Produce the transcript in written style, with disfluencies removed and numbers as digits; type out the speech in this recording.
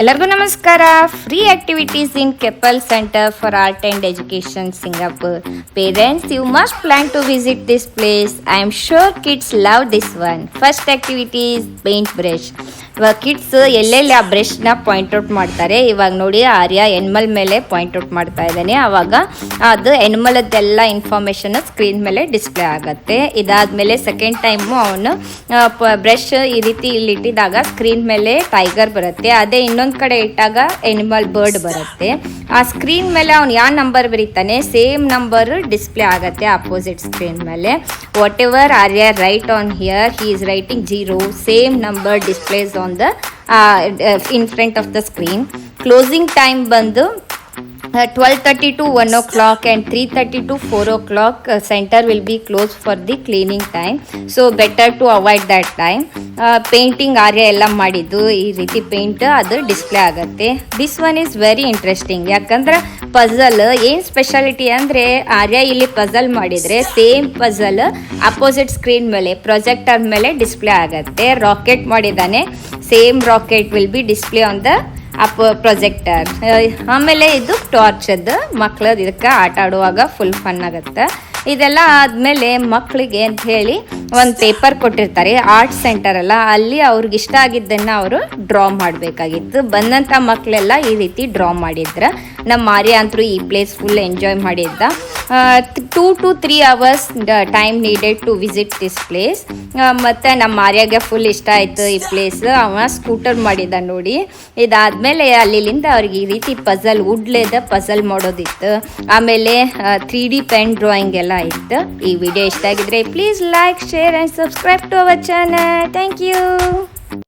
ಎಲ್ಲರಿಗೂ ನಮಸ್ಕಾರ. Free activities in Keppel centre for art and education Singapore. Parents, you must plan to visit this place. I am sure kids love this one. First activity is paint brush. ಇವಾಗ kids ಎಲ್ಲೆಲ್ಲಿ ಆ ಬ್ರಷ್ನ point out ಮಾಡ್ತಾರೆ. ಇವಾಗ ನೋಡಿ, ಆರ್ಯ animal ಮೇಲೆ point out ಮಾಡ್ತಾ ಇದ್ದಾನೆ. ಆವಾಗ ಅದು ಎನಿಮಲದ್ದೆಲ್ಲ ಇನ್ಫಾರ್ಮೇಷನ್ ಸ್ಕ್ರೀನ್ ಮೇಲೆ ಡಿಸ್ಪ್ಲೇ ಆಗುತ್ತೆ. ಇದಾದಮೇಲೆ ಸೆಕೆಂಡ್ ಟೈಮು ಅವನು ಬ್ರಷ್ ಈ ರೀತಿ ಇಲ್ಲಿ ಇಟ್ಟಿದಾಗ ಸ್ಕ್ರೀನ್ ಮೇಲೆ ಟೈಗರ್ ಬರುತ್ತೆ. ಅದೇ ಇನ್ನೊಂದು ಕಡೆ ಇಟ್ಟಾಗ ಎನಿಮಲ್ ಬರ್ಡ್ ಬರುತ್ತೆ. ಆ ಸ್ಕ್ರೀನ್ ಮೇಲೆ ಅವ್ನು ಯಾವ ನಂಬರ್ ಬರೀತಾನೆ ಸೇಮ್ ನಂಬರ್ ಡಿಸ್ಪ್ಲೇ ಆಗುತ್ತೆ ಅಪೋಸಿಟ್ ಸ್ಕ್ರೀನ್ ಮೇಲೆ. Whatever Arya write on here, he is writing 0, same number displays on the in front of the screen. Closing time ಬಂದು 12:30 to 1 o'clock and 3:30 to 4 o'clock. Center will be closed for the cleaning time, so better to avoid that time. Painting Arya ಎಲ್ಲ ಮಾಡಿದ್ದು ಈ ರೀತಿ paint ಅದು display ಆಗುತ್ತೆ. This one is very interesting. ಯಾಕಂದ್ರೆ puzzle ಏನು speciality ಅಂದರೆ, ಆರ್ಯ ಇಲ್ಲಿ ಪಝಲ್ ಮಾಡಿದರೆ ಸೇಮ್ ಪಝಲ್ ಅಪೋಸಿಟ್ ಸ್ಕ್ರೀನ್ ಮೇಲೆ ಪ್ರೊಜೆಕ್ಟರ್ ಮೇಲೆ ಡಿಸ್ಪ್ಲೇ ಆಗುತ್ತೆ. ರಾಕೆಟ್ ಮಾಡಿದ್ದಾನೆ, same rocket will be display on the projector. ಆಮೇಲೆ ಇದು ಟಾರ್ಚದ್ದು ಮಕ್ಳದ್ದು, ಇದಕ್ಕೆ ಆಟ ಆಡುವಾಗ ಫುಲ್ ಫನ್ ಆಗುತ್ತೆ. ಇದೆಲ್ಲ ಆದಮೇಲೆ ಮಕ್ಕಳಿಗೆ ಅಂತ ಹೇಳಿ ಒಂದು ಪೇಪರ್ ಕೊಟ್ಟಿರ್ತಾರೆ. ಆರ್ಟ್ ಸೆಂಟರ್ ಅಲ್ಲ, ಅಲ್ಲಿ ಅವ್ರಿಗೆ ಇಷ್ಟ ಆಗಿದ್ದನ್ನು ಅವರು ಡ್ರಾ ಮಾಡಬೇಕಾಗಿತ್ತು. ಬಂದಂಥ ಮಕ್ಕಳೆಲ್ಲ ಈ ರೀತಿ ಡ್ರಾ ಮಾಡಿದ್ರು. ನಮ್ಮ ಆರ್ಯ ಅಂತೂ ಈ ಪ್ಲೇಸ್ ಫುಲ್ ಎಂಜಾಯ್ ಮಾಡಿದ್ದ. 2 to 3 hours time needed to visit this place. ಮತ್ತು ನಮ್ಮ ಆರ್ಯಾಗೆ ಫುಲ್ ಇಷ್ಟ ಆಯಿತು ಈ ಪ್ಲೇಸ್. ಅವ ಸ್ಕೂಟರ್ ಮಾಡಿದ್ದ ನೋಡಿ. ಇದಾದಮೇಲೆ ಅಲ್ಲಿಂದ ಅವ್ರಿಗೆ ಈ ರೀತಿ ಪಝಲ್, ವುಡ್ಲೇದ ಪಝಲ್ ಮಾಡೋದಿತ್ತು. ಆಮೇಲೆ 3D ಪೆನ್ ಡ್ರಾಯಿಂಗ್ ಎಲ್ಲ ಇತ್ತು. ಈ ವಿಡಿಯೋ ಇಷ್ಟ ಆಗಿದ್ರೆ please like, share and subscribe to our channel. Thank you.